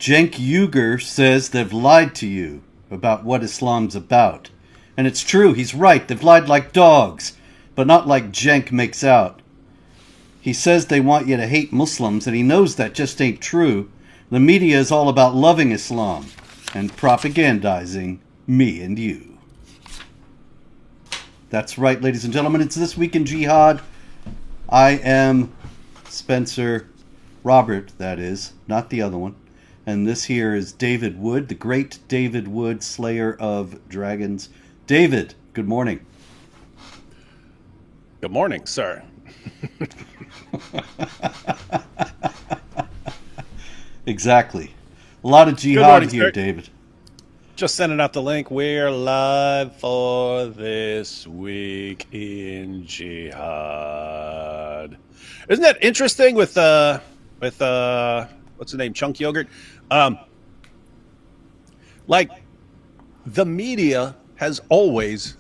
Cenk Uygur says they've lied to you about what Islam's about. And it's true, he's right. They've lied like dogs, but not like Cenk makes out. He says they want you to hate Muslims, and he knows that just ain't true. The media is all about loving Islam and propagandizing me and you. That's right, ladies and gentlemen. It's This Week in Jihad. I am Spencer Robert, that is, not the other one. And this here is David Wood, the great David Wood, slayer of dragons. David, good morning. Good morning, sir. Exactly. A lot of jihad morning, here, sir. David. Just sending out the link. We're live for This Week in Jihad. Isn't that interesting with what's the name, Chunk Yogurt? Like, the media has always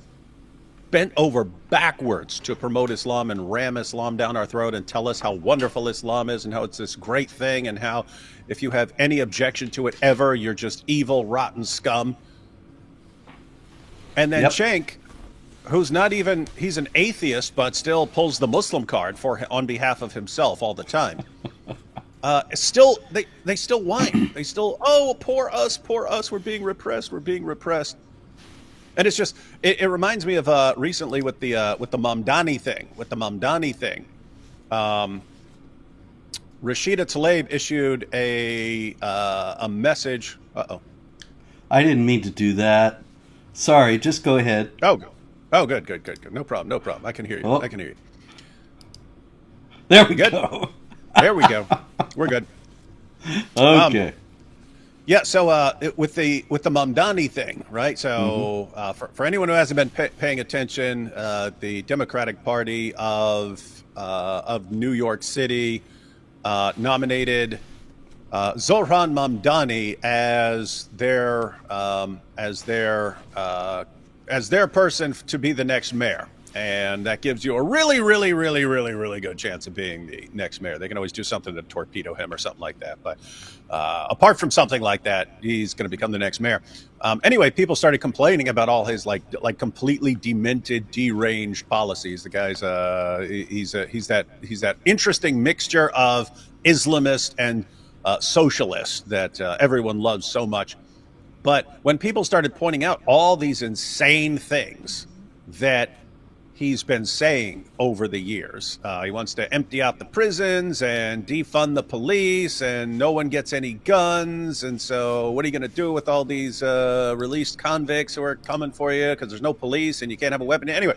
bent over backwards to promote Islam and ram Islam down our throat and tell us how wonderful Islam is and how it's this great thing and how if you have any objection to it ever, you're just evil, rotten scum. And then Cenk, who's not even, he's an atheist, but still pulls the Muslim card on behalf of himself all the time. Still, they still whine. They still, oh, poor us, we're being repressed. And it's just, it reminds me of recently with the Mamdani thing. Rashida Tlaib issued a message. I didn't mean to do that. Sorry, just go ahead. Oh, good. No problem. I can hear you. Oh. There we go. There we go. We're good. Okay. Yeah, so with the Mamdani thing, right? So for anyone who hasn't been paying attention, the Democratic Party of New York City nominated Zohran Mamdani as their person to be the next mayor. And that gives you a really good chance of being the next mayor. They can always do something to torpedo him or something like that. But apart from something like that, he's going to become the next mayor. Anyway, people started complaining about all his like completely demented, deranged policies. The guy's he's that interesting mixture of Islamist and socialist that everyone loves so much. But when people started pointing out all these insane things that he's been saying over the years. He wants to empty out the prisons and defund the police, and no one gets any guns. And so what are you going to do with all these released convicts who are coming for you because there's no police and you can't have a weapon? Anyway,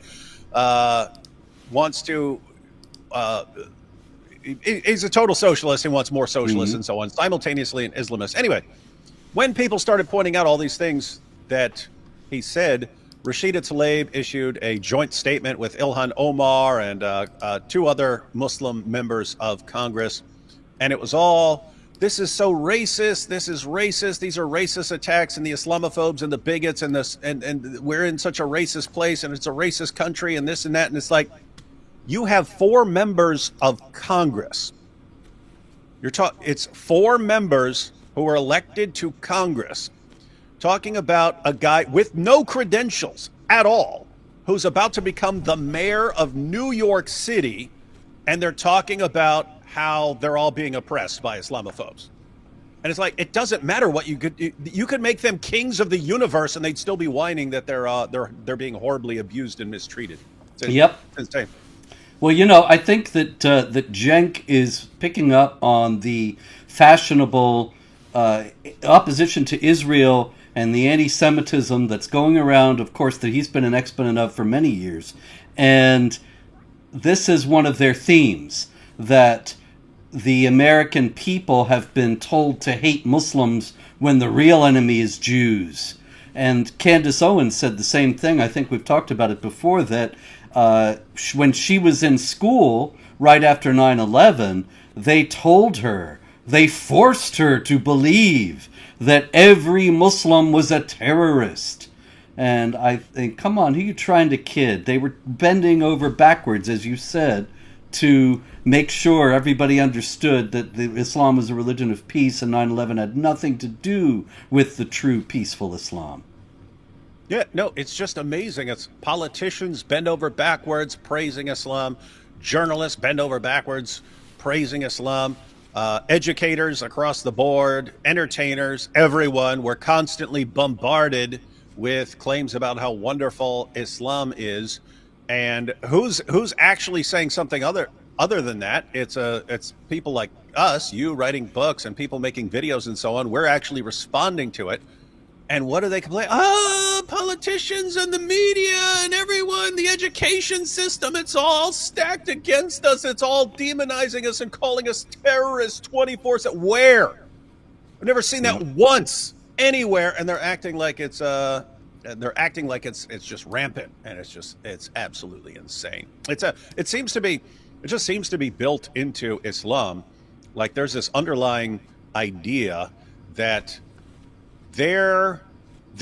he's a total socialist. He wants more socialists and so on, simultaneously an Islamist. Anyway, when people started pointing out all these things that he said, Rashida Tlaib issued a joint statement with Ilhan Omar and two other Muslim members of Congress. And it was all, this is so racist. This is racist. These are racist attacks and the Islamophobes and the bigots and this and we're in such a racist place and it's a racist country and this and that. And it's like, you have 4 members of Congress. It's 4 members who were elected to Congress talking about a guy with no credentials at all, who's about to become the mayor of New York City, and they're talking about how they're all being oppressed by Islamophobes. And it's like, it doesn't matter what you could make them kings of the universe, and they'd still be whining that they're being horribly abused and mistreated. Yep. It's insane. Well, I think that Cenk is picking up on the fashionable opposition to Israel and the anti-Semitism that's going around, of course, that he's been an exponent of for many years. And this is one of their themes, that the American people have been told to hate Muslims when the real enemy is Jews. And Candace Owens said the same thing. I think we've talked about it before, that when she was in school right after 9/11, they told her, they forced her to believe that every Muslim was a terrorist. And I think, come on, who are you trying to kid? They were bending over backwards, as you said, to make sure everybody understood that Islam was a religion of peace, and 9/11 had nothing to do with the true peaceful Islam. Yeah, no, it's just amazing. It's politicians bend over backwards praising Islam, journalists bend over backwards praising Islam, educators across the board, entertainers, everyone. We're constantly bombarded with claims about how wonderful Islam is, and who's actually saying something other than that? It's people like us, you writing books, and people making videos and so on. We're actually responding to it. And what do they complain? Oh, politicians and the media and everyone, the education system, it's all stacked against us. It's all demonizing us and calling us terrorists 24/7. Where? I've never seen that once anywhere, and they're acting like it's just rampant, and it's absolutely insane. It just seems to be built into Islam. Like there's this underlying idea that they're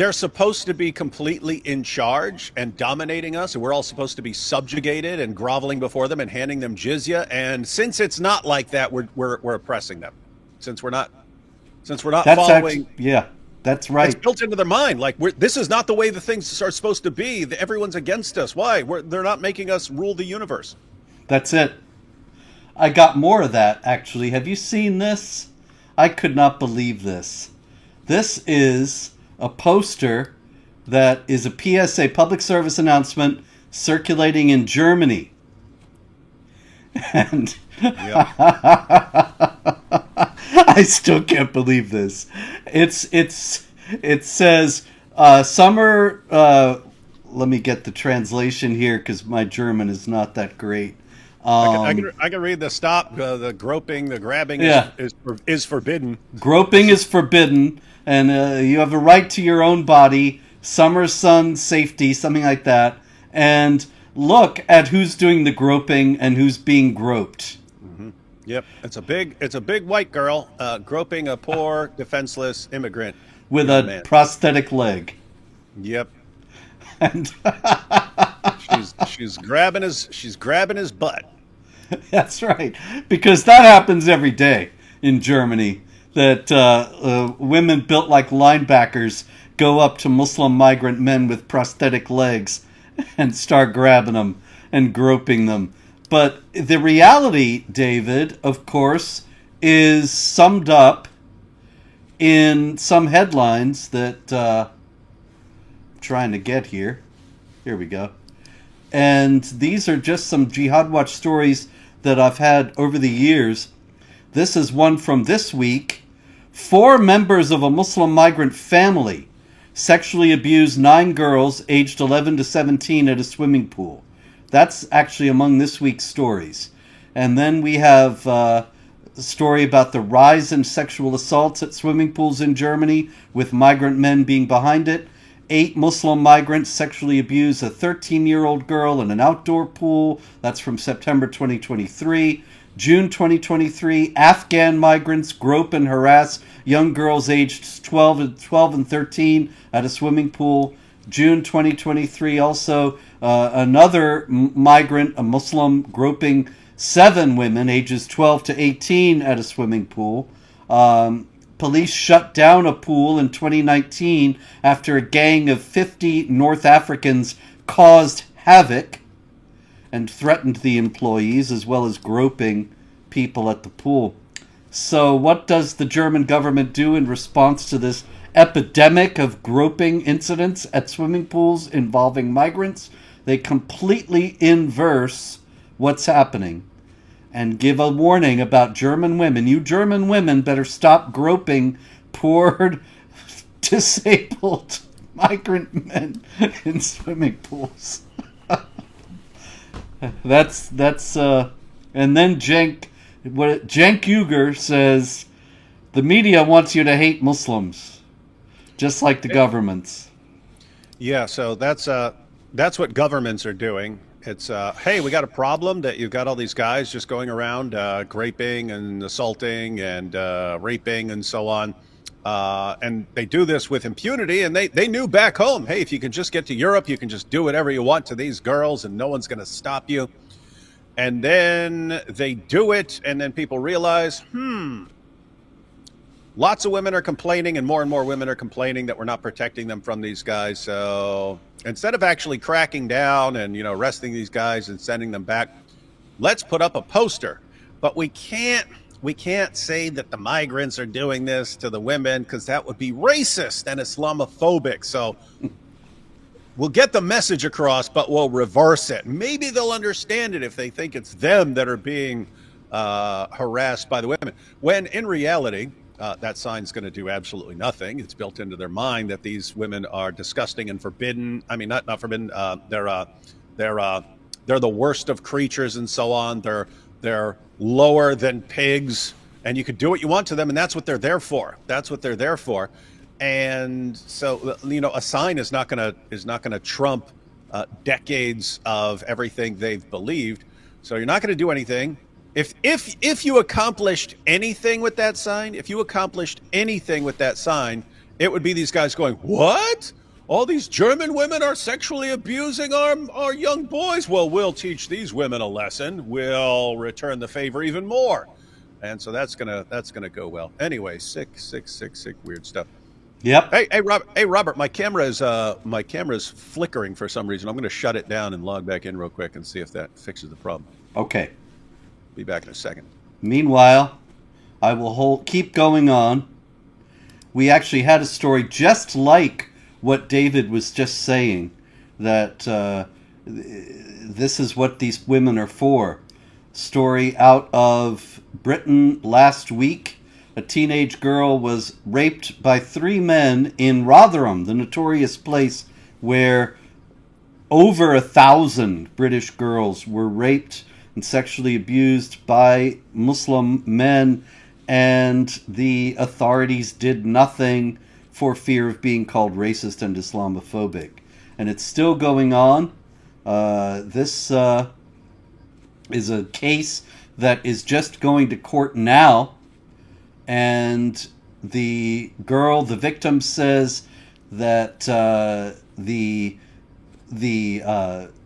supposed to be completely in charge and dominating us, and we're all supposed to be subjugated and groveling before them and handing them jizya. And since it's not like that, we're oppressing them. Since we're not following. Yeah, that's right. It's built into their mind. Like this is not the way the things are supposed to be. Everyone's against us. Why? They're not making us rule the universe. That's it. I got more of that, actually. Have you seen this? I could not believe this. This is a poster that is a PSA, public service announcement, circulating in Germany. And I still can't believe this. It says summer. Let me get the translation here because my German is not that great. I can read the stop. The groping, the grabbing is forbidden. Groping is forbidden, and you have a right to your own body. Summer sun safety, something like that. And look at who's doing the groping and who's being groped. Mm-hmm. Yep, it's a big white girl groping a poor defenseless immigrant with a prosthetic leg. Yep. And she's grabbing his butt. That's right, because that happens every day in Germany. That women built like linebackers go up to Muslim migrant men with prosthetic legs and start grabbing them and groping them. But the reality, David, of course, is summed up in some headlines that I'm trying to get here. Here we go. And these are just some Jihad Watch stories that I've had over the years. This is one from this week. 4 members of a Muslim migrant family sexually abused 9 girls aged 11 to 17 at a swimming pool. That's actually among this week's stories. And then we have a story about the rise in sexual assaults at swimming pools in Germany, with migrant men being behind it. 8 Muslim migrants sexually abused a 13-year-old girl in an outdoor pool. That's from September 2023. June 2023, Afghan migrants grope and harass young girls aged 12 and 13 at a swimming pool. June 2023, also another migrant, a Muslim, groping 7 women ages 12 to 18 at a swimming pool. Police shut down a pool in 2019 after a gang of 50 North Africans caused havoc and threatened the employees, as well as groping people at the pool. So what does the German government do in response to this epidemic of groping incidents at swimming pools involving migrants? They completely inverse what's happening and give a warning about German women. You German women better stop groping poor, disabled migrant men in swimming pools. That's and then Cenk Uygur says the media wants you to hate Muslims, just like the governments. Yeah, so that's what governments are doing. It's hey, we got a problem that you've got all these guys just going around graping and assaulting and raping and so on. And they do this with impunity, and they knew back home, hey, if you can just get to Europe, you can just do whatever you want to these girls and no one's going to stop you. And then they do it, and then people realize, lots of women are complaining, and more women are complaining that we're not protecting them from these guys. So instead of actually cracking down and, arresting these guys and sending them back, let's put up a poster. But we can't say that the migrants are doing this to the women, because that would be racist and Islamophobic. So we'll get the message across, but we'll reverse it. Maybe they'll understand it if they think it's them that are being harassed by the women. When in reality, that sign's going to do absolutely nothing. It's built into their mind that these women are disgusting and forbidden. I mean, not forbidden. They're the worst of creatures and so on. They're lower than pigs, and you could do what you want to them, and that's what they're there for. That's what they're there for. And so, a sign is not going to trump decades of everything they've believed. So you're not going to do anything. If you accomplished anything with that sign, it would be these guys going, "What? All these German women are sexually abusing our young boys? Well, we'll teach these women a lesson. We'll return the favor even more." And so that's gonna go well. Anyway, sick, weird stuff. Yep. Hey, Robert, my camera is flickering for some reason. I'm going to shut it down and log back in real quick and see if that fixes the problem. Okay. Be back in a second. Meanwhile, I will keep going on. We actually had a story just like what David was just saying, that this is what these women are for. Story out of Britain last week. A teenage girl was raped by 3 men in Rotherham, the notorious place where over 1,000 British girls were raped and sexually abused by Muslim men, and the authorities did nothing for fear of being called racist and Islamophobic. And it's still going on. This is a case that is just going to court now. And the victim says that the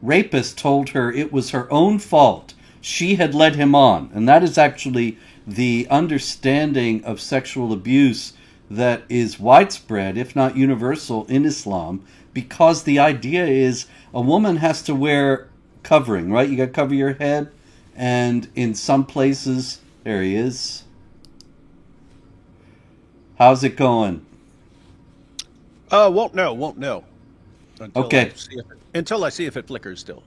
rapist told her it was her own fault. She had led him on. And that is actually the understanding of sexual abuse that is widespread, if not universal, in Islam, because the idea is a woman has to wear covering, right? You got to cover your head. And in some places, there he is. How's it going? Won't know. Okay. Until I see if it flickers still.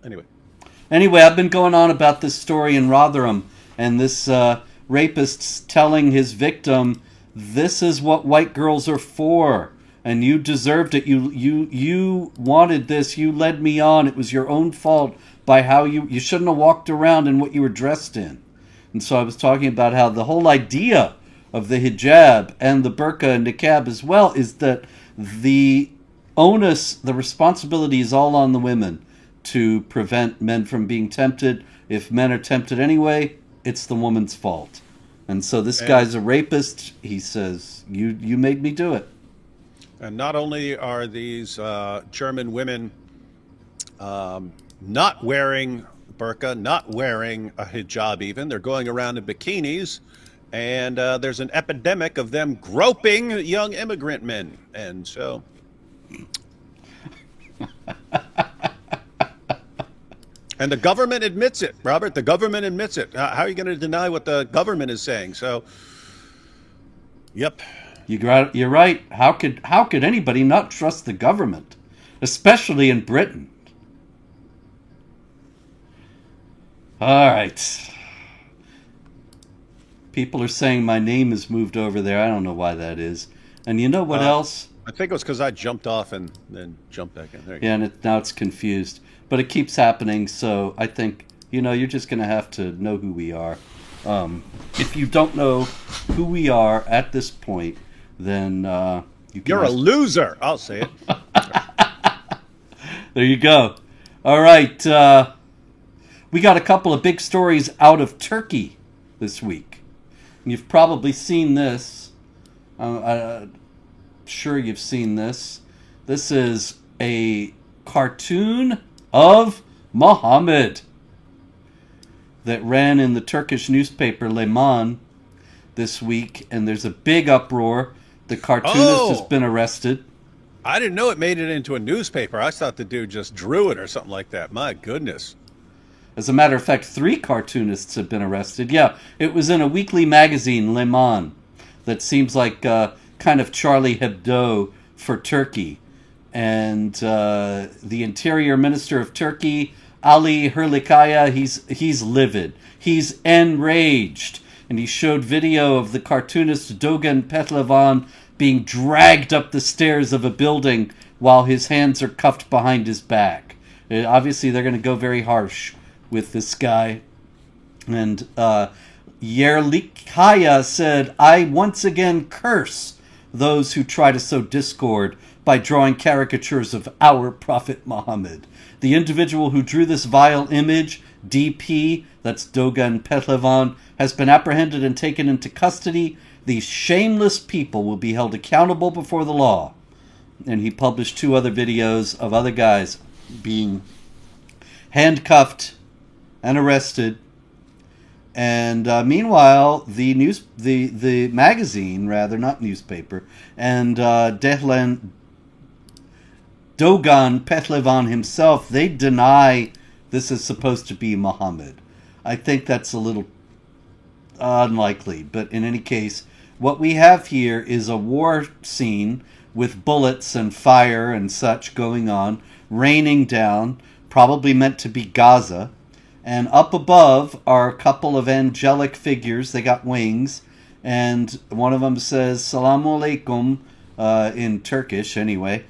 Anyway, I've been going on about this story in Rotherham, and this rapist telling his victim, "This is what white girls are for, and you deserved it. You wanted this. You led me on. It was your own fault by how you shouldn't have walked around in what you were dressed in." And so I was talking about how the whole idea of the hijab and the burqa and niqab as well is that the onus, the responsibility is all on the women to prevent men from being tempted. If men are tempted anyway, it's the woman's fault. And so this guy's a rapist. He says, you made me do it. And not only are these German women not wearing burqa, not wearing a hijab even, they're going around in bikinis. And there's an epidemic of them groping young immigrant men. And so... And the government admits it, Robert. The government admits it. How are you going to deny what the government is saying? So, yep. You're right. How could anybody not trust the government, especially in Britain? All right. People are saying my name is moved over there. I don't know why that is. And you know what else? I think it was because I jumped off and then jumped back in. There you go. And now it's confused. But it keeps happening, so I think, you're just going to have to know who we are. If you don't know who we are at this point, then you're a loser. I'll say it. There you go. All right. We got a couple of big stories out of Turkey this week. You've probably seen this. I'm sure you've seen this. This is a cartoon of Muhammad. that ran in the Turkish newspaper Le Monde this week, and there's a big uproar. The cartoonist has been arrested. I didn't know it made it into a newspaper. I thought the dude just drew it or something like that. My goodness. As a matter of fact, 3 cartoonists have been arrested. Yeah, it was in a weekly magazine, Le Monde, that seems like kind of Charlie Hebdo for Turkey. And the Interior Minister of Turkey, Ali Hurlikaya, he's livid. He's enraged. And he showed video of the cartoonist Dogan Petlevan being dragged up the stairs of a building while his hands are cuffed behind his back. Obviously, they're going to go very harsh with this guy. And Yerlikaya said, "I once again curse those who try to sow discord by drawing caricatures of our Prophet Muhammad. The individual who drew this vile image, DP, that's Dogan Petlevan, has been apprehended and taken into custody. These shameless people will be held accountable before the law." And he published 2 other videos of other guys being handcuffed and arrested. And meanwhile, the magazine, rather, not newspaper, and Dogan Petlevan himself, they deny this is supposed to be Muhammad. I think that's a little unlikely, but in any case, what we have here is a war scene with bullets and fire and such going on, raining down, probably meant to be Gaza. And up above are a couple of angelic figures. They got wings. And one of them says, "Salamu alaikum," in Turkish anyway.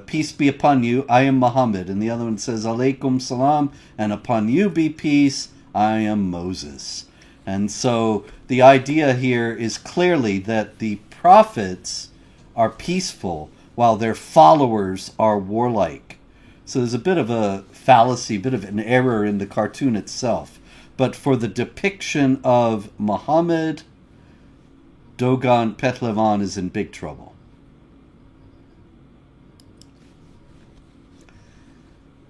"Peace be upon you, I am Muhammad." And the other one says, "Alaikum salam, and upon you be peace, I am Moses." And so the idea here is clearly that the prophets are peaceful while their followers are warlike. So there's a bit of a fallacy, a bit of an error in the cartoon itself. But for the depiction of Muhammad, Dogan Petlevan is in big trouble.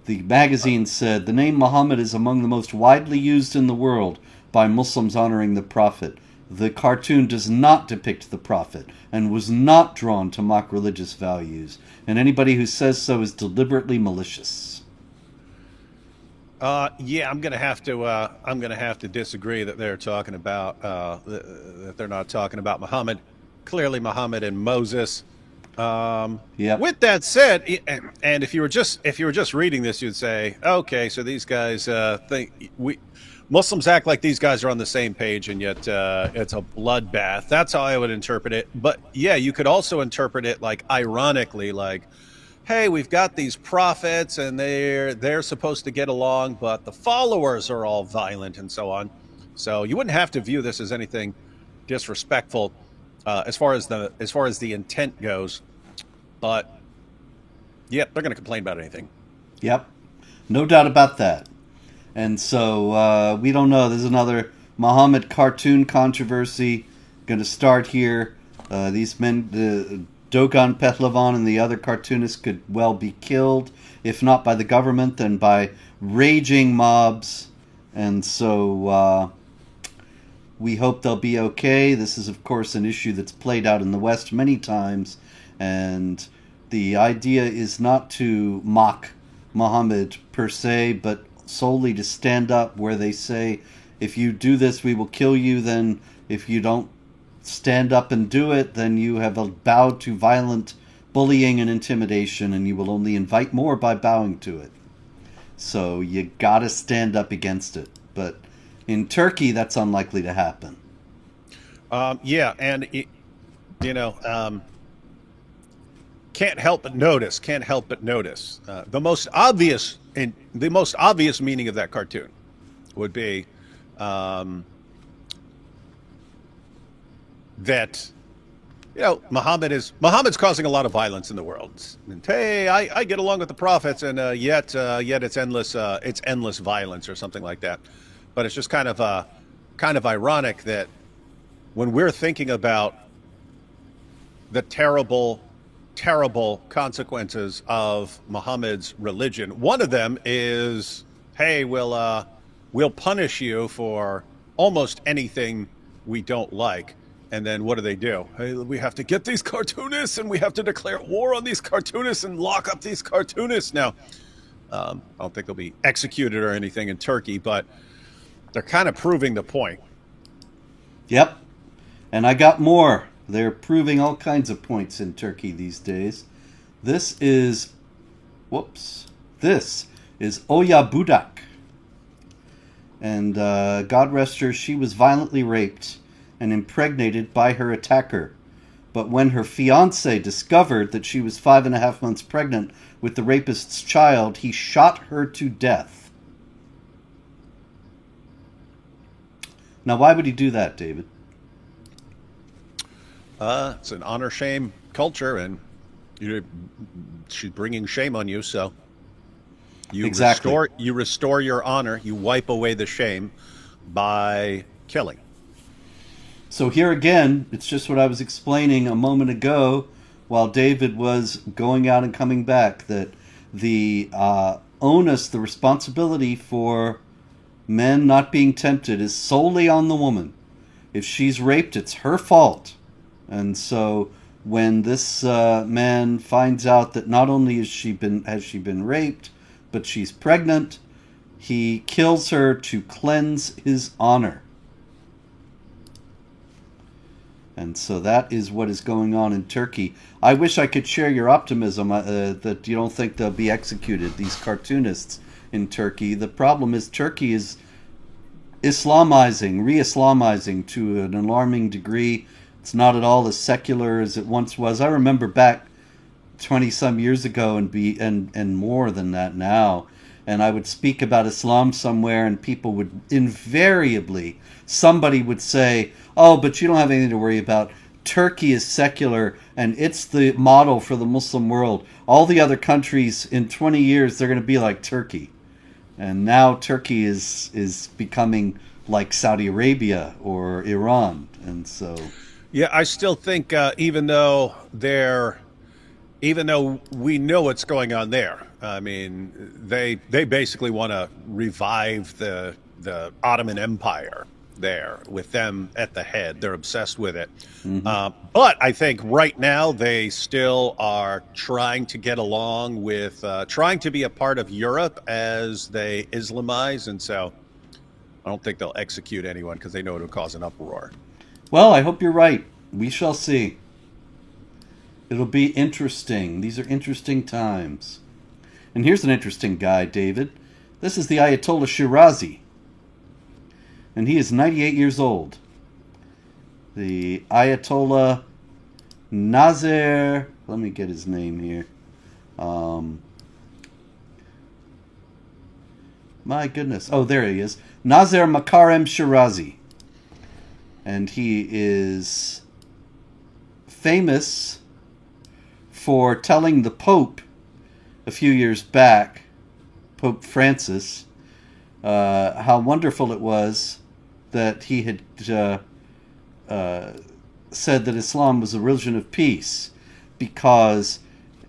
The magazine said, "The name Muhammad is among the most widely used in the world by Muslims honoring the Prophet. The cartoon does not depict the Prophet and was not drawn to mock religious values, and anybody who says so is deliberately malicious." Yeah, I'm gonna have to disagree that they're talking about that they're not talking about Muhammad. Clearly, Muhammad and Moses. Yep. With that said, and if you were just reading this, you'd say, okay, so these guys think Muslims act like these guys are on the same page, and yet it's a bloodbath. That's how I would interpret it. But yeah, you could also interpret it like ironically, like, hey, we've got these prophets, and they're supposed to get along, but the followers are all violent and so on. So you wouldn't have to view this as anything disrespectful as far as the intent goes. But yeah, they're going to complain about anything. Yep, no doubt about that. And so we don't know. There's another Muhammad cartoon controversy going to start here. These men, Dogan Petlevan and the other cartoonists, could well be killed, if not by the government, then by raging mobs. And so we hope they'll be okay. This is, of course, an issue that's played out in the West many times. And the idea is not to mock Muhammad per se, but solely to stand up where they say, if you do this, we will kill you. Then if you don't stand up and do it, then you have bowed to violent bullying and intimidation, and you will only invite more by bowing to it. So you gotta stand up against it. But in Turkey, that's unlikely to happen. Yeah, and can't help but notice the most obvious meaning of that cartoon would be that Muhammad's causing a lot of violence in the world. And hey, I get along with the prophets, and yet it's endless violence or something like that. But it's just kind of ironic that when we're thinking about the terrible consequences of Muhammad's religion, one of them is, hey, we'll we'll punish you for almost anything we don't like. And then what do? Hey, we have to get these cartoonists, and we have to declare war on these cartoonists and lock up these cartoonists. Now, I don't think they'll be executed or anything in Turkey, but they're kind of proving the point. Yep. And I got more. They're proving all kinds of points in Turkey these days. This is Oya Budak. And God rest her, she was violently raped and impregnated by her attacker. But when her fiancé discovered that she was 5.5 months pregnant with the rapist's child, he shot her to death. Now, why would he do that, David? It's an honor-shame culture, and she's bringing shame on you, so you restore your honor. You wipe away the shame by killing. So here again, it's just what I was explaining a moment ago while David was going out and coming back, that the onus, the responsibility for men not being tempted is solely on the woman. If she's raped, it's her fault. And so when this man finds out that not only has she been raped, but she's pregnant, he kills her to cleanse his honor. And so that is what is going on in Turkey. I wish I could share your optimism that you don't think they'll be executed, these cartoonists in Turkey. The problem is Turkey is Islamizing, re-Islamizing to an alarming degree. It's not at all as secular as it once was. I remember back 20-some years ago and more than that now, and I would speak about Islam somewhere, and people would invariably, somebody would say, oh, but you don't have anything to worry about. Turkey is secular, and it's the model for the Muslim world. All the other countries, in 20 years, they're going to be like Turkey. And now Turkey is becoming like Saudi Arabia or Iran. And so... Yeah, I still think even though we know what's going on there, I mean, they basically want to revive the Ottoman Empire there with them at the head. They're obsessed with it. Mm-hmm. But I think right now they still are trying to get along with, trying to be a part of Europe as they Islamize. And so I don't think they'll execute anyone because they know it'll cause an uproar. Well, I hope you're right. We shall see. It'll be interesting. These are interesting times. And here's an interesting guy, David. This is the Ayatollah Shirazi. And he is 98 years old. The Ayatollah Nazir... Let me get his name here. My goodness. Oh, there he is. Nazir Makarem Shirazi. And he is famous for telling the Pope a few years back, Pope Francis, how wonderful it was that he had said that Islam was a religion of peace, because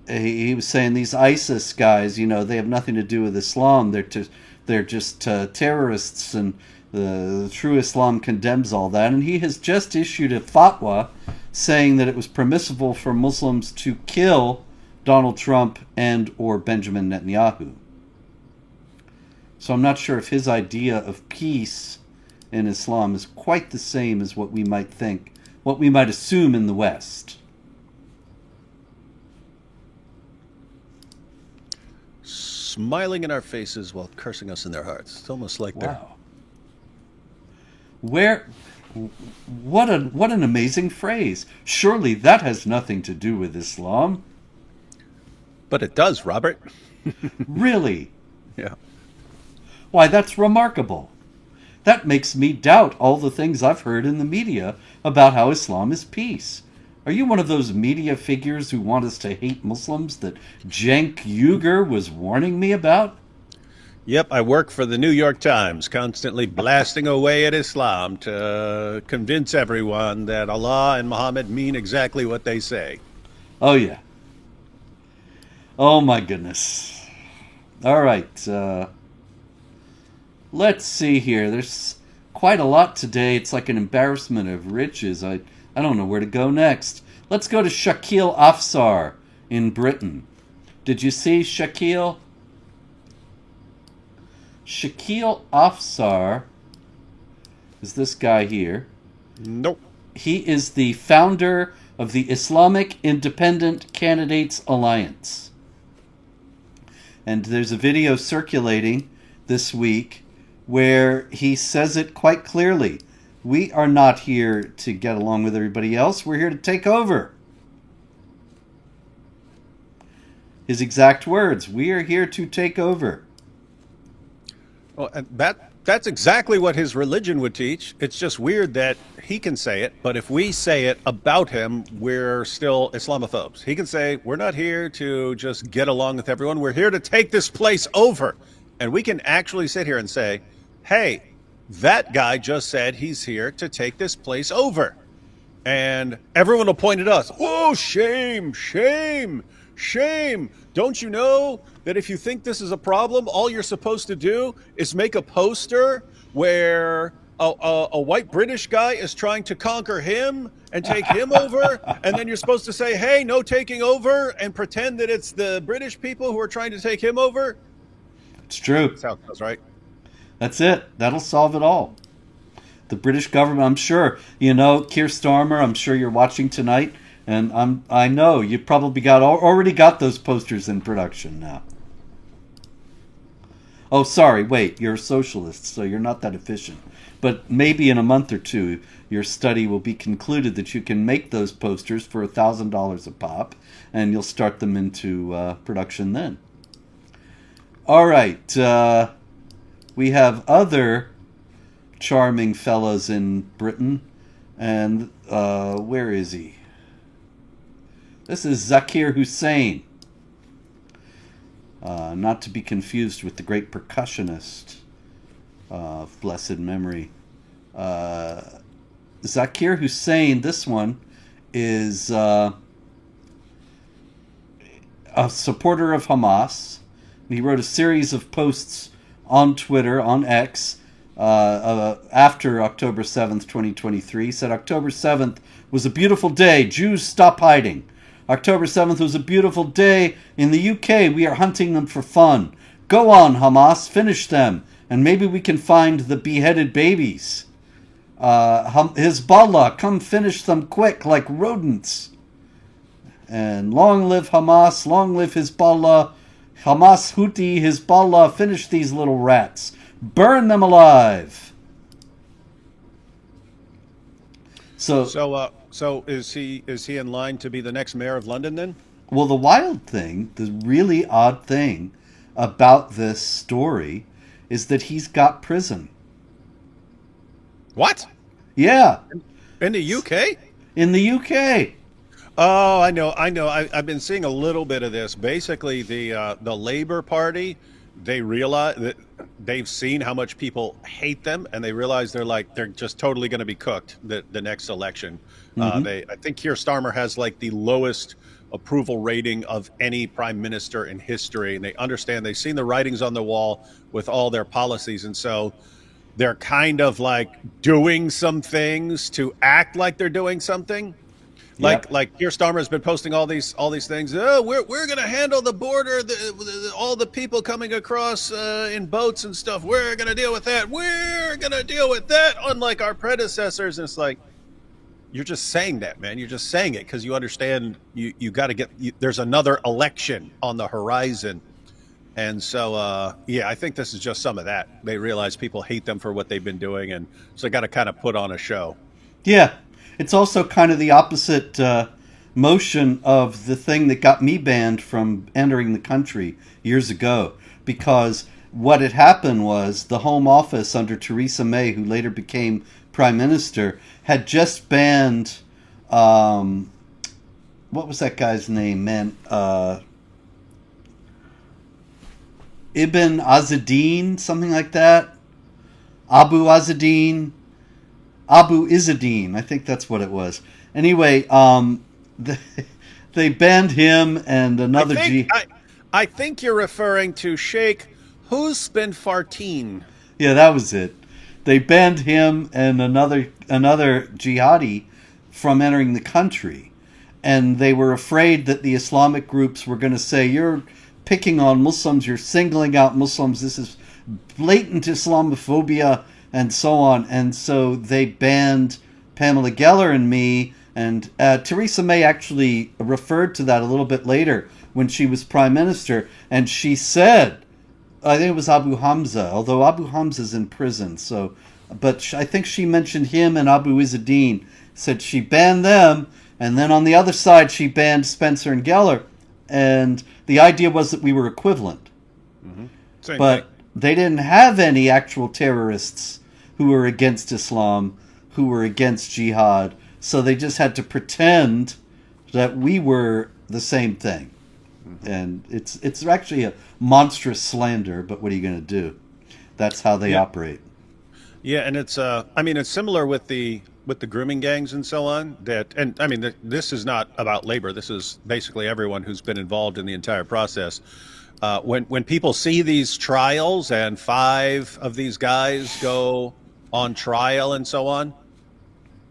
he was saying these ISIS guys, you know, they have nothing to do with Islam. They're just terrorists, and the true Islam condemns all that. And he has just issued a fatwa saying that it was permissible for Muslims to kill Donald Trump and or Benjamin Netanyahu. So I'm not sure if his idea of peace in Islam is quite the same as what we might think, what we might assume in the West. Smiling in our faces while cursing us in their hearts. It's almost like they're... Wow. What an amazing phrase. Surely that has nothing to do with Islam. But it does, Robert. Really? Yeah. Why, that's remarkable. That makes me doubt all the things I've heard in the media about how Islam is peace. Are you one of those media figures who want us to hate Muslims that Cenk Uygur was warning me about? Yep, I work for the New York Times, constantly blasting away at Islam to convince everyone that Allah and Muhammad mean exactly what they say. Oh, yeah. Oh, my goodness. All right. Let's see here. There's quite a lot today. It's like an embarrassment of riches. I don't know where to go next. Let's go to Shakil Afsar in Britain. Did you see Shakil? Shakil Afsar is this guy here. Nope. He is the founder of the Islamic Independent Candidates Alliance. And there's a video circulating this week where he says it quite clearly. We are not here to get along with everybody else. We're here to take over. His exact words, we are here to take over. Well, and that's exactly what his religion would teach. It's just weird that he can say it, but if we say it about him, we're still Islamophobes. He can say, we're not here to just get along with everyone. We're here to take this place over. And we can actually sit here and say, hey, that guy just said he's here to take this place over. And everyone will point at us. Oh, shame, shame, shame. Don't you know that if you think this is a problem, all you're supposed to do is make a poster where a white British guy is trying to conquer him and take him over, and then you're supposed to say, hey, no taking over, and pretend that it's the British people who are trying to take him over? It's true. That's how it goes, right? That's it. That'll solve it all. The British government, I'm sure, you know, Keir Starmer, I'm sure you're watching tonight, and I know you probably already got those posters in production now. Oh, sorry, wait, you're a socialist, so you're not that efficient. But maybe in a month or two, your study will be concluded that you can make those posters for $1,000 a pop, and you'll start them into production then. All right, we have other charming fellows in Britain, and where is he? This is Zakir Hussain. Not to be confused with the great percussionist of blessed memory. Zakir Hussain, this one, is a supporter of Hamas. He wrote a series of posts on Twitter, on X, after October 7th, 2023. He said, October 7th was a beautiful day. Jews, stop hiding. October 7th was a beautiful day. In the UK, we are hunting them for fun. Go on, Hamas, finish them, and maybe we can find the beheaded babies. Hezbollah, come finish them quick, like rodents. And long live Hamas, long live Hezbollah. Hamas, Houthi, Hezbollah, finish these little rats. Burn them alive. So is he in line to be the next mayor of London then? Well, the wild thing, the really odd thing about this story is that he's got prison. What? Yeah. In the UK? In the UK. Oh, I know. I've been seeing a little bit of this. Basically, the Labour Party, they realize that they've seen how much people hate them, and they realize they're just totally going to be cooked the next election. I think Keir Starmer has like the lowest approval rating of any prime minister in history, and they understand, they've seen the writings on the wall with all their policies, and so they're kind of like doing some things to act like they're doing something. Like Keir Starmer has been posting all these things. Oh, we're going to handle the border, all the people coming across in boats and stuff. We're going to deal with that. We're going to deal with that, unlike our predecessors. And it's like, you're just saying that, man. You're just saying it because you understand you got to there's another election on the horizon. And so, I think this is just some of that. They realize people hate them for what they've been doing, and so they got to kind of put on a show. Yeah. It's also kind of the opposite motion of the thing that got me banned from entering the country years ago. Because what had happened was the Home Office under Theresa May, who later became Prime Minister, had just banned, what was that guy's name, man? Ibn Azzedine, something like that. Abu Izzadine, I think that's what it was. Anyway, they banned him and another I think you're referring to Sheikh Hussein Fartin. Yeah, that was it. They banned him and another jihadi from entering the country, and they were afraid that the Islamic groups were going to say, "You're picking on Muslims. You're singling out Muslims. This is blatant Islamophobia," and so on. And so they banned Pamela Geller and me. And Theresa May actually referred to that a little bit later when she was prime minister, and she said, I think it was Abu Hamza, although Abu Hamza's in prison. So, but I think she mentioned him and Abu Izzadeen. Said she banned them, and then on the other side she banned Spencer and Geller, and the idea was that we were equivalent. Same But thing. they didn't have any actual terrorists who were against Islam, who were against jihad. So they just had to pretend that we were the same thing. And it's actually a monstrous slander, but what are you going to do? That's how they operate. Yeah, and it's I mean, it's similar with the grooming gangs and so on. That, and I mean, this is not about labor. This is basically everyone who's been involved in the entire process. When people see these trials and 5 of these guys go on trial and so on,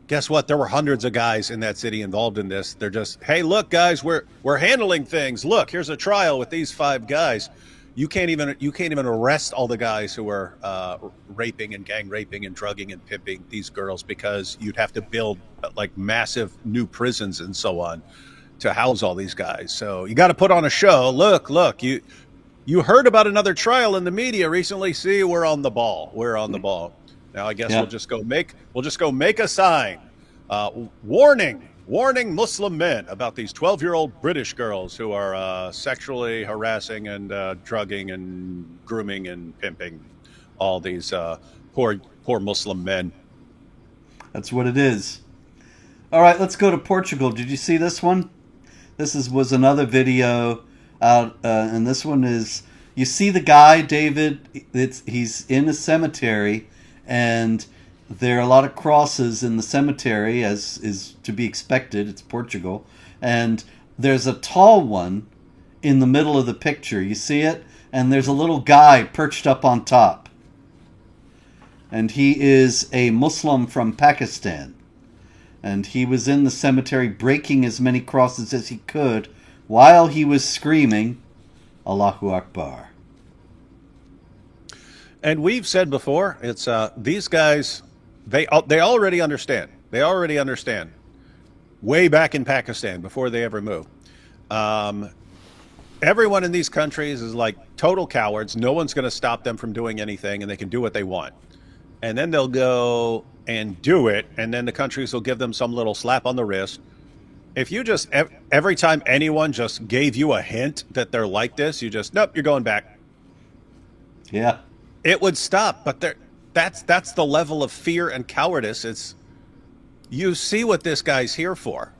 guess what? There were hundreds of guys in that city involved in this. They're just, hey, look, guys, we're handling things. Look, here's a trial with these 5 guys. You can't even arrest all the guys who are raping and gang raping and drugging and pimping these girls, because you'd have to build like massive new prisons and so on to house all these guys. So you got to put on a show. Look, you heard about another trial in the media recently. See, we're on the ball. We're on the ball. Now I guess we'll just go make a sign. Warning Muslim men about these 12-year-old British girls who are sexually harassing and drugging and grooming and pimping all these poor Muslim men. That's what it is. All right, let's go to Portugal. Did you see this one? This was another video out, and this one is, you see the guy, David, he's in a cemetery, and there are a lot of crosses in the cemetery, as is to be expected. It's Portugal. And there's a tall one in the middle of the picture. You see it? And there's a little guy perched up on top. And he is a Muslim from Pakistan. And he was in the cemetery breaking as many crosses as he could while he was screaming, Allahu Akbar. And we've said before, it's these guys, they already understand. They already understand. Way back in Pakistan, before they ever moved, everyone in these countries is like total cowards. No one's going to stop them from doing anything, and they can do what they want. And then they'll go and do it, and then the countries will give them some little slap on the wrist. If you just, every time anyone just gave you a hint that they're like this, you just, nope, you're going back. Yeah. It would stop, but that's the level of fear and cowardice. It's, you see what this guy's here for,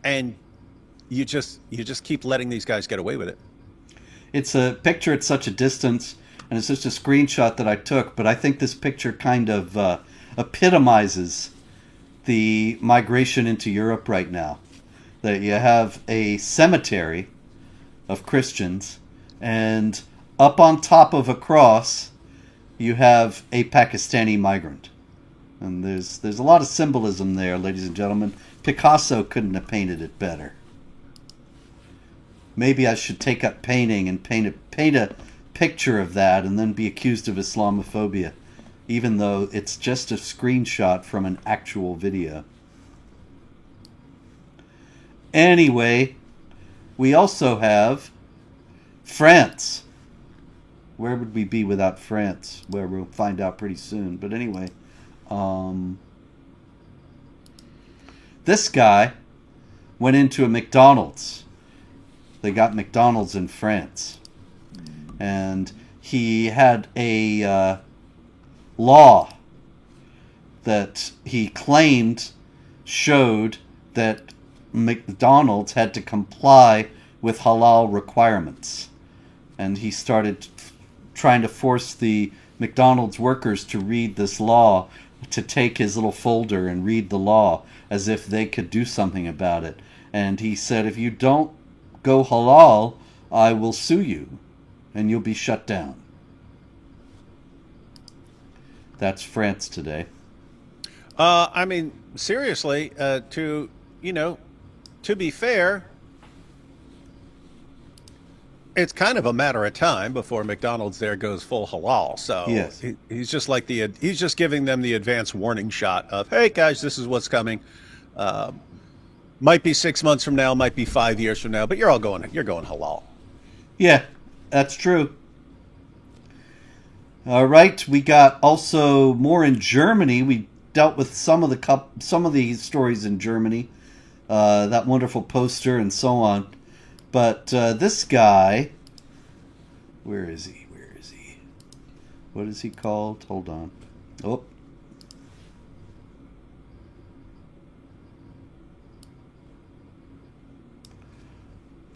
and you just keep letting these guys get away with it. It's a picture at such a distance, and it's just a screenshot that I took, but I think this picture kind of epitomizes the migration into Europe right now. That you have a cemetery of Christians, and up on top of a cross you have a Pakistani migrant. And there's a lot of symbolism there, ladies and gentlemen. Picasso couldn't have painted it better. Maybe I should take up painting and paint a picture of that and then be accused of Islamophobia, even though it's just a screenshot from an actual video. Anyway, we also have France. Where would we be without France? Where we'll find out pretty soon. But anyway, this guy went into a McDonald's. They got McDonald's in France. And he had a law that he claimed showed that McDonald's had to comply with halal requirements. And he started trying to force the McDonald's workers to read this law, to take his little folder and read the law as if they could do something about it. And he said, if you don't go halal, I will sue you and you'll be shut down. That's France today. I mean, seriously, to be fair, it's kind of a matter of time before McDonald's there goes full halal. So Yes. he's just like he's just giving them the advance warning shot of, hey guys, this is what's coming. Might be 6 months from now, might be 5 years from now, but you're going halal. Yeah, that's true. All right, we got also more in Germany. We dealt with some of the stories in Germany, that wonderful poster and so on. But this guy, where is he? What is he called? Hold on. Oh.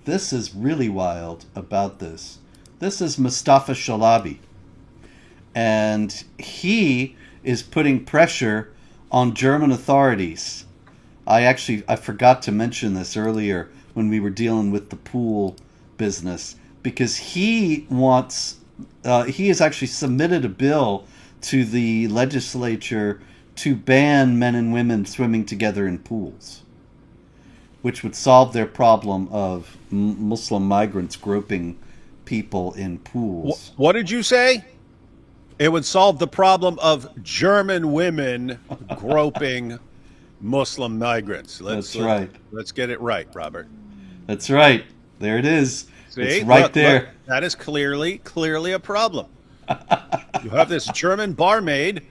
This is really wild about this. This is Mustafa Shalabi. And he is putting pressure on German authorities. I forgot to mention this earlier when we were dealing with the pool business, because he has actually submitted a bill to the legislature to ban men and women swimming together in pools, which would solve their problem of Muslim migrants groping people in pools. What did you say? It would solve the problem of German women groping Muslim migrants. That's right. Let's get it right, Robert. That's right. There it is. See? It's right there. Look, that is clearly a problem. You have this German barmaid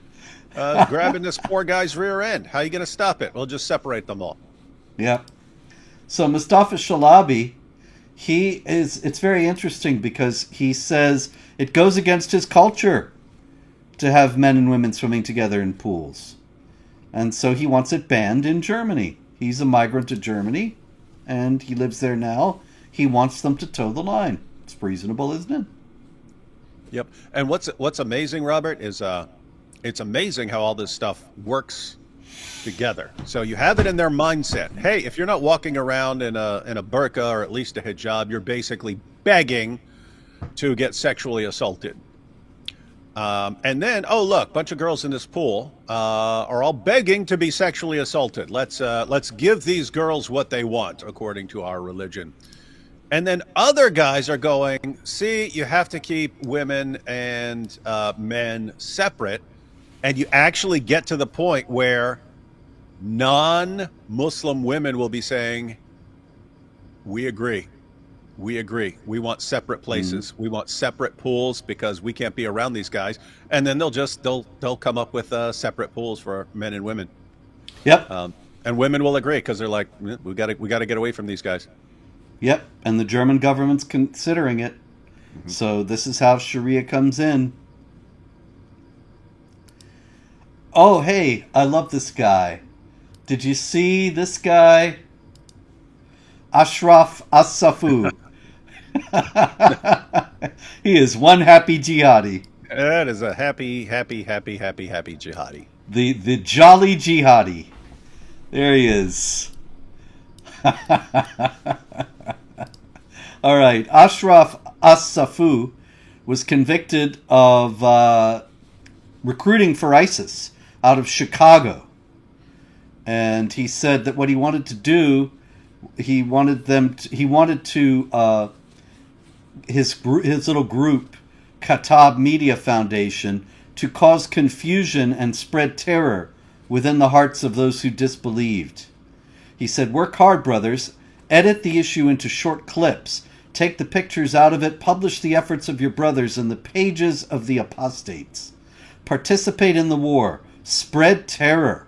grabbing this poor guy's rear end. How are you going to stop it? We'll just separate them all. Yeah. So Mustafa Shalabi, it's very interesting because he says it goes against his culture to have men and women swimming together in pools. And so he wants it banned in Germany. He's a migrant to Germany, and he lives there now. He wants them to toe the line. It's reasonable, isn't it? Yep. And what's amazing, Robert, is it's amazing how all this stuff works together. So you have it in their mindset. Hey, if you're not walking around in a burqa or at least a hijab, you're basically begging to get sexually assaulted. And then, oh look, bunch of girls in this pool are all begging to be sexually assaulted. Let's give these girls what they want according to our religion. And then other guys are going, see, you have to keep women and men separate, and you actually get to the point where non-Muslim women will be saying, we agree. We agree. We want separate places. We want separate pools because we can't be around these guys. And then they'll come up with separate pools for men and women. Yep. And women will agree because they're like, we got to get away from these guys. Yep. And the German government's considering it. Mm-hmm. So this is how Sharia comes in. Oh, hey, I love this guy. Did you see this guy? Ashraf As-Safu. He is one happy jihadi. That is a happy jihadi. The jolly jihadi. There he is. All right. Ashraf As-Safu was convicted of recruiting for ISIS out of Chicago. And he said that what he wanted to do, his little group, Khattab Media Foundation, to cause confusion and spread terror within the hearts of those who disbelieved. He said, work hard, brothers. Edit the issue into short clips. Take the pictures out of it. Publish the efforts of your brothers in the pages of the apostates. Participate in the war. Spread terror.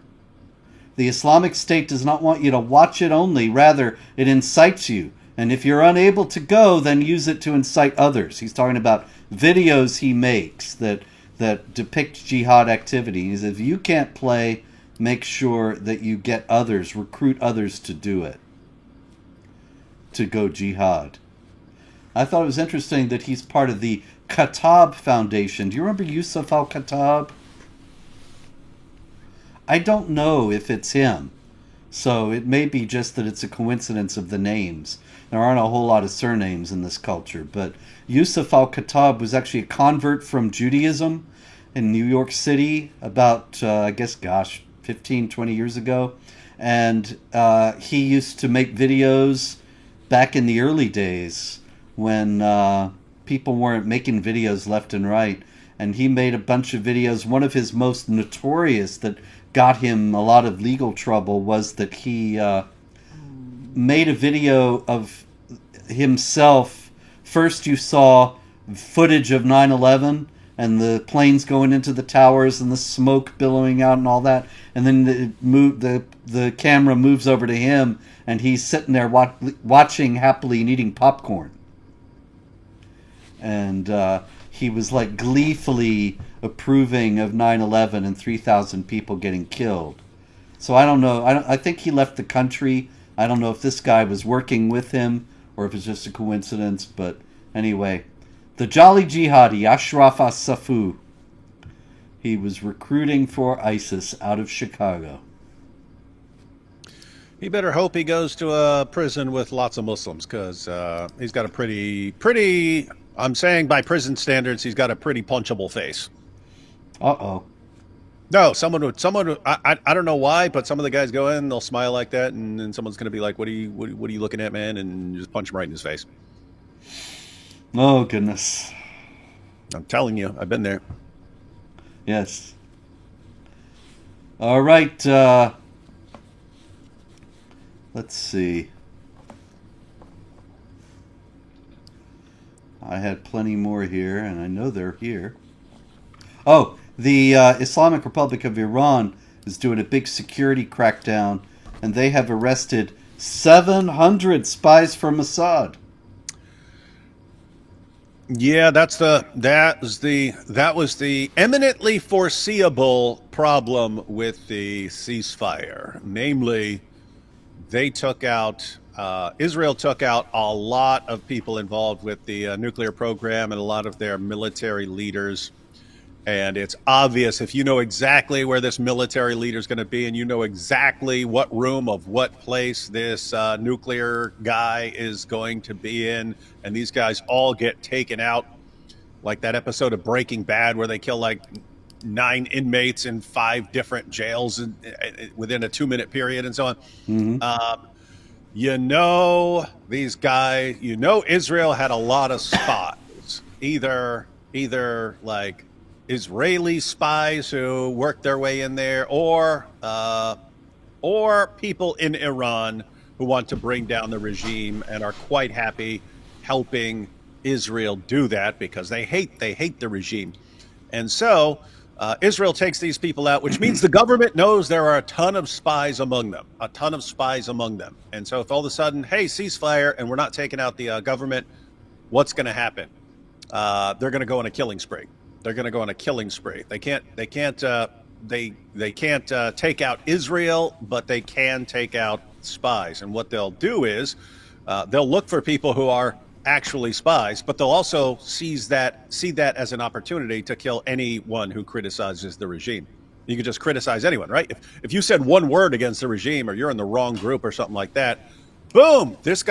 The Islamic State does not want you to watch it only. Rather, it incites you. And if you're unable to go, then use it to incite others. He's talking about videos he makes that depict jihad activity. He says, if you can't play, make sure that you get others, recruit others to do it, to go jihad. I thought it was interesting that he's part of the Khattab Foundation. Do you remember Yusuf al-Khattab? I don't know if it's him. So it may be just that it's a coincidence of the names. There aren't a whole lot of surnames in this culture. But Yusuf al-Khattab was actually a convert from Judaism. in New York City about, I guess, 15, 20 years ago. And he used to make videos back in the early days when people weren't making videos left and right. And he made a bunch of videos. One of his most notorious that got him a lot of legal trouble was that he made a video of himself. First you saw footage of 9/11 and the planes going into the towers and the smoke billowing out and all that, and then the camera moves over to him and he's sitting there watching happily and eating popcorn, and he was like gleefully approving of 9/11 and 3,000 people getting killed. So I don't know. I think he left the country. I don't know if this guy was working with him or if it's just a coincidence, but anyway, the Jolly Jihadi, Ashraf As-Safu, he was recruiting for ISIS out of Chicago. He better hope he goes to a prison with lots of Muslims, because he's got a pretty, I'm saying by prison standards, he's got a pretty punchable face. Uh-oh. No, someone would, I don't know why, but some of the guys go in, they'll smile like that, and then someone's going to be like, what are you looking at, man? And just punch him right in his face. Oh, goodness. I'm telling you, I've been there. Yes. All right. Let's see. I had plenty more here, and I know they're here. Oh, the Islamic Republic of Iran is doing a big security crackdown, and they have arrested 700 spies from Mossad. Yeah, that was the eminently foreseeable problem with the ceasefire. Namely, they took out Israel took out a lot of people involved with the nuclear program and a lot of their military leaders. And it's obvious, if you know exactly where this military leader is going to be and you know exactly what room of what place this nuclear guy is going to be in, and these guys all get taken out, like that episode of Breaking Bad where they kill like 9 inmates in 5 different jails within a 2-minute period and so on. Mm-hmm. These guys, Israel had a lot of spies, either like Israeli spies who worked their way in there, or people in Iran who want to bring down the regime and are quite happy helping Israel do that because they hate the regime. And so Israel takes these people out, which means the government knows there are a ton of spies among them. And so if all of a sudden, hey, ceasefire, and we're not taking out the government, what's going to happen? They're going to go on a killing spree. They can't take out Israel, but they can take out spies. And what they'll do is they'll look for people who are actually spies, but they'll also see that as an opportunity to kill anyone who criticizes the regime. You could just criticize anyone, right? If you said one word against the regime or you're in the wrong group or something like that, boom, this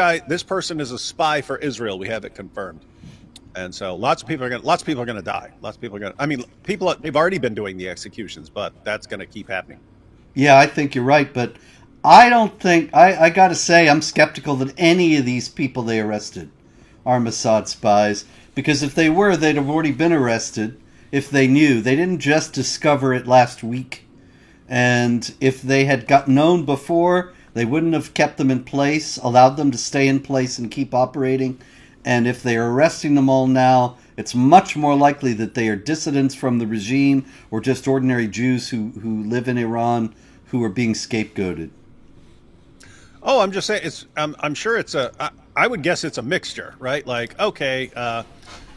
person is a spy for Israel. We have it confirmed. And so lots of people are going to die. People they've already been doing the executions, but that's going to keep happening. Yeah, I think you're right, but I don't think I got to say I'm skeptical that any of these people they arrested are Mossad spies, because if they were, they'd have already been arrested if they knew. They didn't just discover it last week. And if they had got known before, they wouldn't have kept them in place, allowed them to stay in place and keep operating. And if they are arresting them all now, it's much more likely that they are dissidents from the regime or just ordinary Jews who live in Iran who are being scapegoated. Oh, I'm just saying, I'm sure I would guess it's a mixture, right? Like, okay,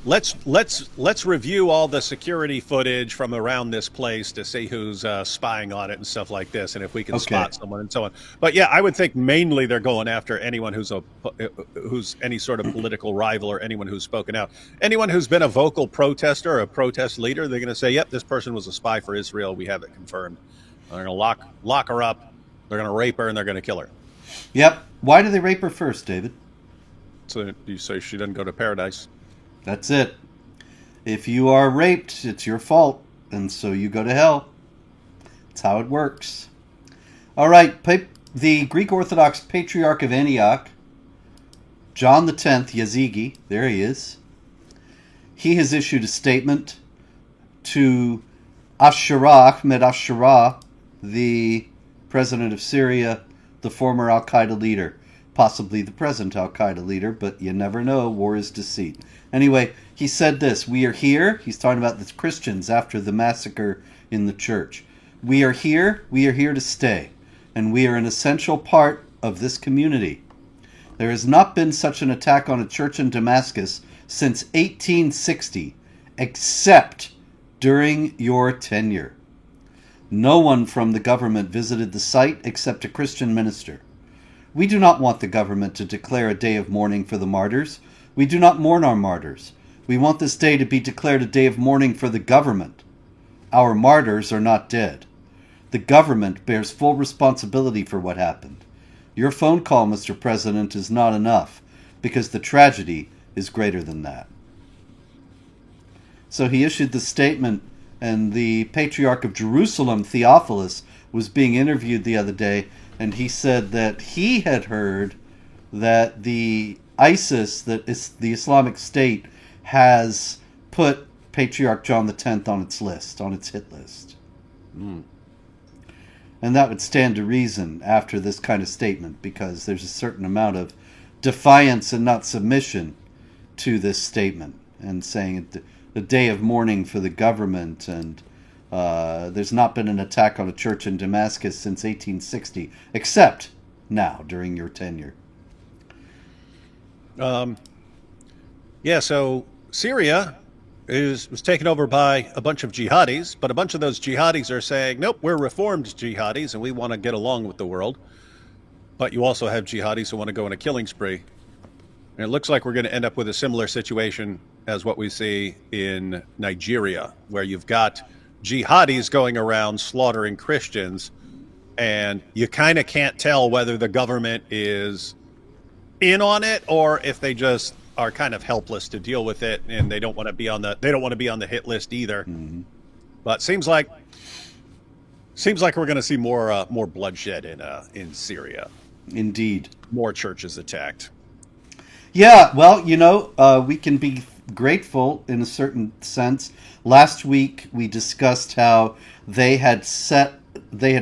let's review all the security footage from around this place to see who's spying on it and stuff like this, and if we can spot someone and so on. But yeah, I would think mainly they're going after anyone who's any sort of political rival or anyone who's spoken out. Anyone who's been a vocal protester or a protest leader, they're going to say, yep, this person was a spy for Israel. We have it confirmed. They're going to lock her up. They're going to rape her and they're going to kill her. Yep. Why do they rape her first, David? So you say she doesn't go to paradise. That's it. If you are raped, it's your fault. and so you go to hell. That's how it works. All right, the Greek Orthodox Patriarch of Antioch, John X, Yazigi, there he is. He has issued a statement to Ahmed Ashraf, the president of Syria, the former Al-Qaeda leader, possibly the present Al-Qaeda leader, but you never know, war is deceit. Anyway, he said this: we are here, he's talking about the Christians after the massacre in the church. We are here to stay, and we are an essential part of this community. There has not been such an attack on a church in Damascus since 1860, except during your tenure. No one from the government visited the site except a Christian minister. We do not want the government to declare a day of mourning for the martyrs. We do not mourn our martyrs. We want this day to be declared a day of mourning for the government. Our martyrs are not dead. The government bears full responsibility for what happened. Your phone call, Mr. President, is not enough, because the tragedy is greater than that. So he issued the statement, and the Patriarch of Jerusalem, Theophilus, was being interviewed the other day, and he said that he had heard that the ISIS, that is the Islamic State, has put Patriarch John X on its list, on its hit list. And that would stand to reason after this kind of statement, because there's a certain amount of defiance and not submission to this statement, and saying the day of mourning for the government, and there's not been an attack on a church in Damascus since 1860, except now, during your tenure. Yeah, so Syria was taken over by a bunch of jihadis, but a bunch of those jihadis are saying, nope, we're reformed jihadis, and we want to get along with the world. But you also have jihadis who want to go on a killing spree. And it looks like we're going to end up with a similar situation as what we see in Nigeria, where you've got jihadis going around slaughtering Christians, and you kind of can't tell whether the government is in on it or if they just are kind of helpless to deal with it, and they don't want to be on the hit list either. Mm-hmm. But seems like we're going to see more bloodshed in Syria. Indeed, more churches attacked. Yeah, well, we can be grateful in a certain sense. Last week we discussed how they had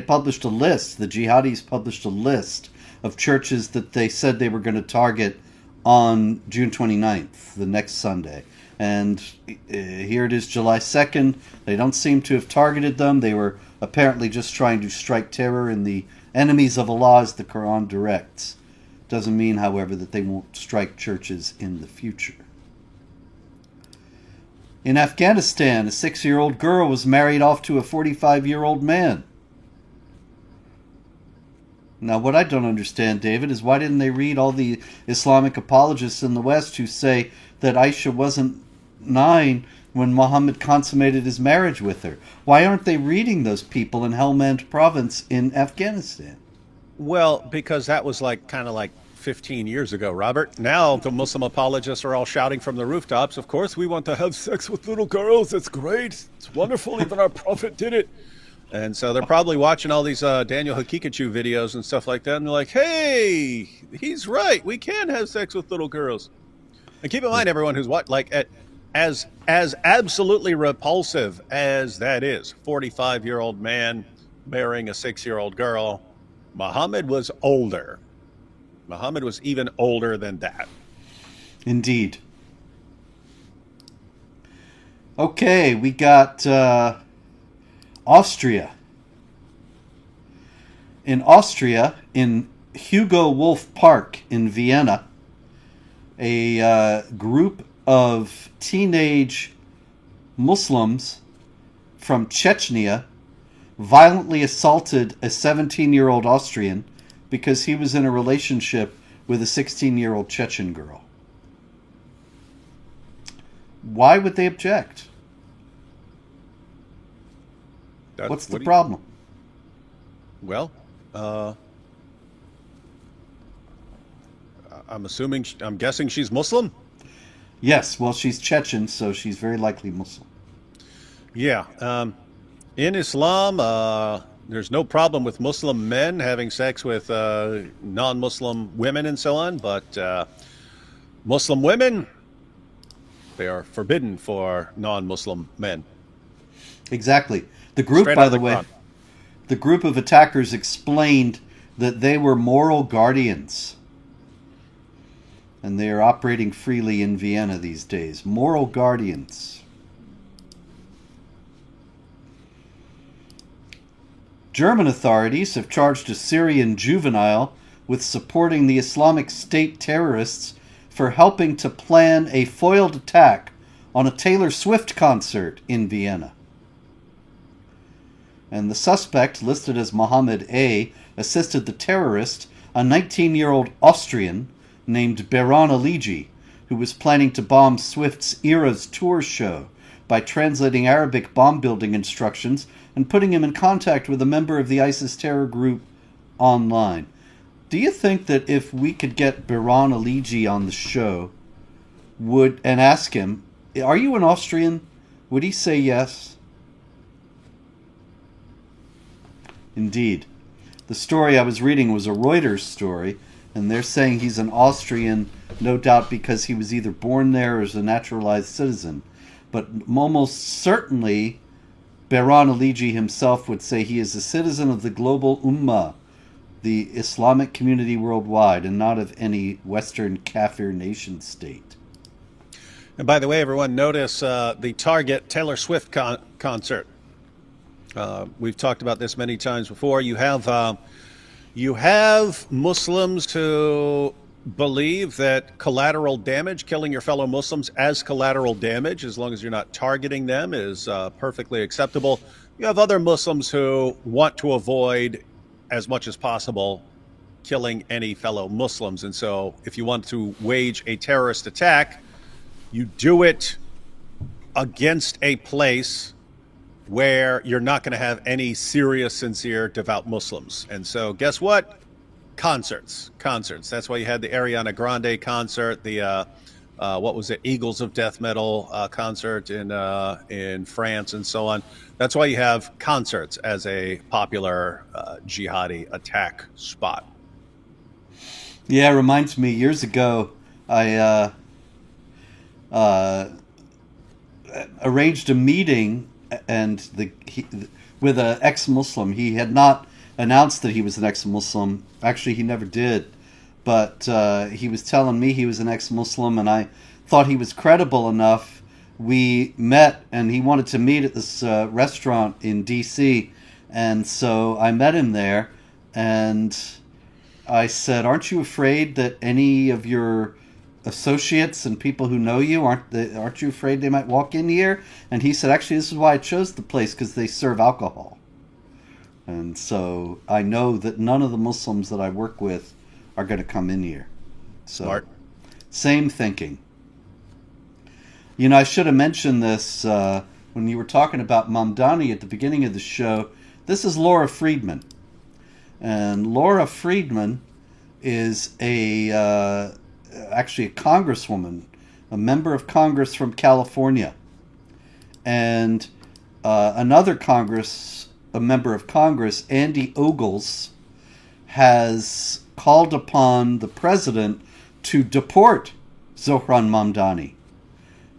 published a list. The jihadis published a list of churches that they said they were going to target on June 29th, the next Sunday. And here it is, July 2nd. They don't seem to have targeted them. They were apparently just trying to strike terror in the enemies of Allah, as the Quran directs. Doesn't mean, however, that they won't strike churches in the future. In Afghanistan, a 6-year-old girl was married off to a 45-year-old man. Now, what I don't understand, David, is why didn't they read all the Islamic apologists in the West who say that Aisha wasn't 9 when Muhammad consummated his marriage with her? Why aren't they reading those people in Helmand province in Afghanistan? Well, because that was kind of 15 years ago, Robert. Now the Muslim apologists are all shouting from the rooftops, of course, we want to have sex with little girls. It's great. It's wonderful. Even our prophet did it. And so they're probably watching all these Daniel Hakikachu videos and stuff like that, and they're like, hey, he's right. We can have sex with little girls. And keep in mind, everyone who's as absolutely repulsive as that is, 45-year-old man marrying a 6-year-old girl, Muhammad was older. Muhammad was even older than that. Indeed. Okay, we got Austria. In Austria, in Hugo Wolf Park in Vienna, a group of teenage Muslims from Chechnya violently assaulted a 17-year-old Austrian because he was in a relationship with a 16-year-old Chechen girl. Why would they object? What's the problem? Well, I'm guessing she's Muslim? Yes, well, she's Chechen, so she's very likely Muslim. Yeah. In Islam, there's no problem with Muslim men having sex with non-Muslim women and so on, but Muslim women, they are forbidden for non-Muslim men. Exactly. The group, Straight out by of the the way, Quran. the group of attackers explained that they were moral guardians. And they are operating freely in Vienna these days. Moral guardians. German authorities have charged a Syrian juvenile with supporting the Islamic State terrorists for helping to plan a foiled attack on a Taylor Swift concert in Vienna. And the suspect, listed as Mohammed A., assisted the terrorist, a 19-year-old Austrian named Behram Aligi, who was planning to bomb Swift's Eras tour show by translating Arabic bomb-building instructions and putting him in contact with a member of the ISIS terror group online. Do you think that if we could get Behram Aligi on the show and ask him, are you an Austrian? Would he say yes? Indeed. The story I was reading was a Reuters story, and they're saying he's an Austrian, no doubt because he was either born there or is a naturalized citizen. But almost certainly, Behram Aligi himself would say he is a citizen of the global Ummah, the Islamic community worldwide, and not of any Western Kafir nation state. And by the way, everyone, notice the Target Taylor Swift concert. We've talked about this many times before. You have Muslims who believe that collateral damage, killing your fellow Muslims as collateral damage, as long as you're not targeting them, is perfectly acceptable. You have other Muslims who want to avoid, as much as possible, killing any fellow Muslims. And so if you want to wage a terrorist attack, you do it against a place where you're not going to have any serious, sincere, devout Muslims. And so guess what? Concerts. That's why you had the Ariana Grande concert, the what was it, Eagles of Death Metal concert in France and so on. That's why you have concerts as a popular jihadi attack spot. Yeah, it reminds me, years ago, I arranged a meeting and with an ex-Muslim. He had not announced that he was an ex-Muslim. Actually, he never did. But he was telling me he was an ex-Muslim, and I thought he was credible enough. We met, and he wanted to meet at this restaurant in D.C., and so I met him there, and I said, aren't you afraid that any of your associates and people who know you, aren't you afraid they might walk in here? And he said, actually, this is why I chose the place, because they serve alcohol. And so I know that none of the Muslims that I work with are going to come in here. So, Smart. Same thinking. You know, I should have mentioned this when you were talking about Mamdani at the beginning of the show. This is Laura Friedman. And Laura Friedman is actually a congresswoman, a member of Congress from California. And another a member of Congress, Andy Ogles, has called upon the president to deport Zohran Mamdani,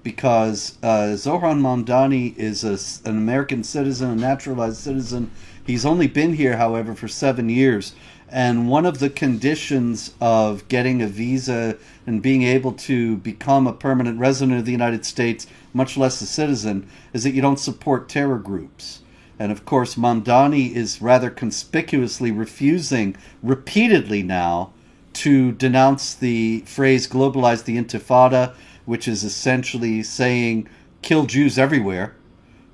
because Zohran Mamdani is an American citizen, a naturalized citizen. He's only been here, however, for 7 years. And one of the conditions of getting a visa and being able to become a permanent resident of the United States, much less a citizen, is that you don't support terror groups. And of course, Mamdani is rather conspicuously refusing repeatedly now to denounce the phrase globalize the Intifada, which is essentially saying kill Jews everywhere,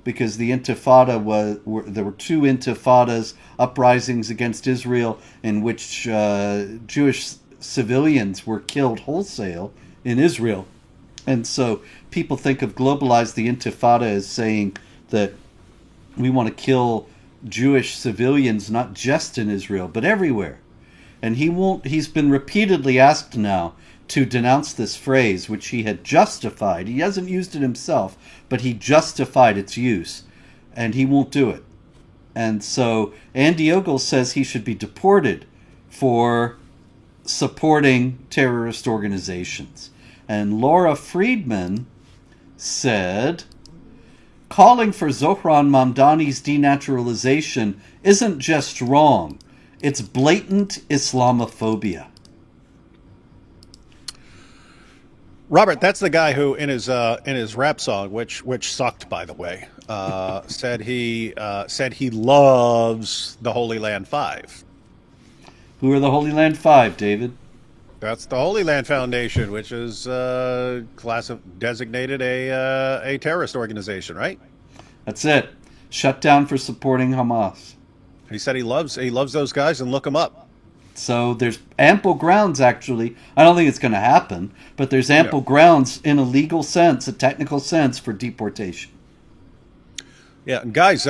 because the Intifada there were two Intifadas, uprisings against Israel, in which Jewish civilians were killed wholesale in Israel. And so people think of globalize the Intifada as saying that we want to kill Jewish civilians not just in Israel, but everywhere. And he's been repeatedly asked now to denounce this phrase, which he had justified. He hasn't used it himself, but he justified its use and he won't do it. And so Andy Ogle says he should be deported for supporting terrorist organizations. And Laura Friedman said, calling for Zohran Mamdani's denaturalization isn't just wrong, it's blatant Islamophobia. Robert, that's the guy who, in his rap song, which sucked, by the way, said he loves the Holy Land Five. Who are the Holy Land Five, David? That's the Holy Land Foundation, which is designated a terrorist organization, right? That's it. Shut down for supporting Hamas. He said he loves those guys, and look them up. So there's ample grounds, actually. I don't think it's going to happen, but there's ample grounds in a legal sense, a technical sense, for deportation. Yeah, and guys,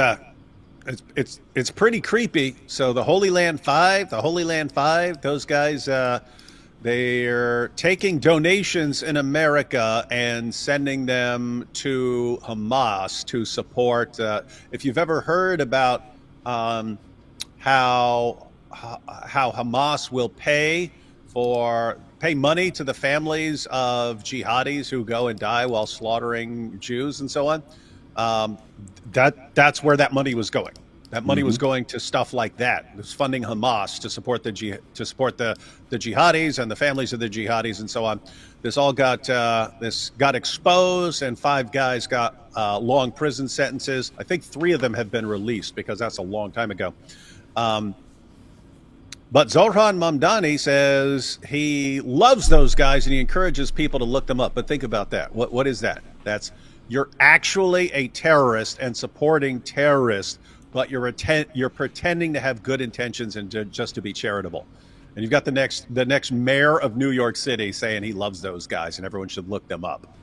it's pretty creepy. So the Holy Land Five, those guys, they're taking donations in America and sending them to Hamas to support. If you've ever heard about how Hamas will pay money to the families of jihadis who go and die while slaughtering Jews and so on. That's where that money was going. That money was going to stuff like that. It was funding Hamas to support the jihadis and the families of the jihadis and so on. This all got exposed, and 5 guys got long prison sentences. I think 3 of them have been released because that's a long time ago. But Zohran Mamdani says he loves those guys and he encourages people to look them up. But think about that. What is that? You're actually a terrorist and supporting terrorists, but you're pretending to have good intentions and just to be charitable. And you've got the next mayor of New York City saying he loves those guys and everyone should look them up.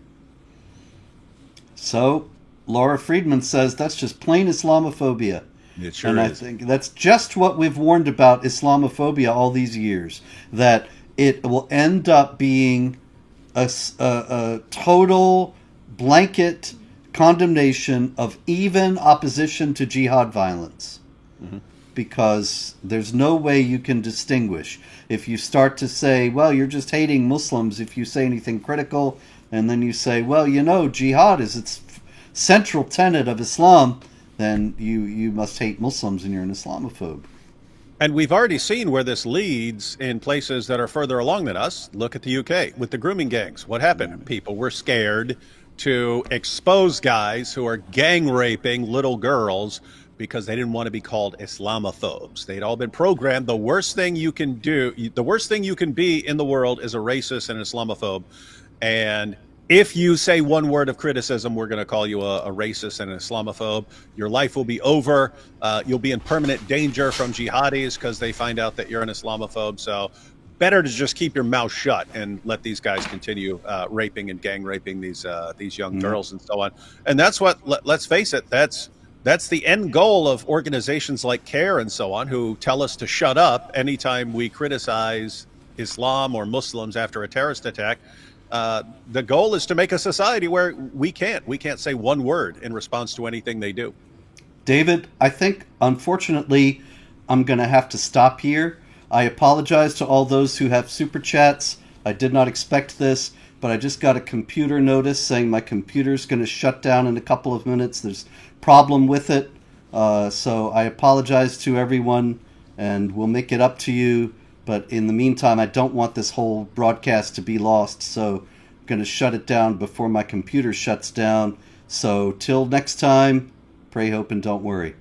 So Laura Friedman says that's just plain Islamophobia. It sure and is. I think that's just what we've warned about Islamophobia all these years, that it will end up being a total blanket condemnation of even opposition to jihad violence. Because there's no way you can distinguish. If you start to say, well, you're just hating Muslims if you say anything critical, and then you say, well, jihad is its central tenet of Islam, then you must hate Muslims and you're an Islamophobe. And we've already seen where this leads in places that are further along than us. Look at the UK with the grooming gangs. What happened? People were scared to expose guys who are gang raping little girls because they didn't want to be called Islamophobes. They'd all been programmed. The worst thing you can be in the world is a racist and an Islamophobe. And if you say one word of criticism, we're going to call you a racist and an Islamophobe. Your life will be over. You'll be in permanent danger from jihadis because they find out that you're an Islamophobe. So better to just keep your mouth shut and let these guys continue raping and gang raping these young girls and so on. And that's what, let's face it, that's the end goal of organizations like CARE and so on, who tell us to shut up anytime we criticize Islam or Muslims after a terrorist attack. The goal is to make a society where we can't say one word in response to anything they do. David, I think, unfortunately, I'm going to have to stop here. I apologize to all those who have super chats. I did not expect this, but I just got a computer notice saying my computer's going to shut down in a couple of minutes. There's a problem with it. So I apologize to everyone, and we'll make it up to you. But in the meantime, I don't want this whole broadcast to be lost, so I'm going to shut it down before my computer shuts down. So till next time, pray, hope, and don't worry.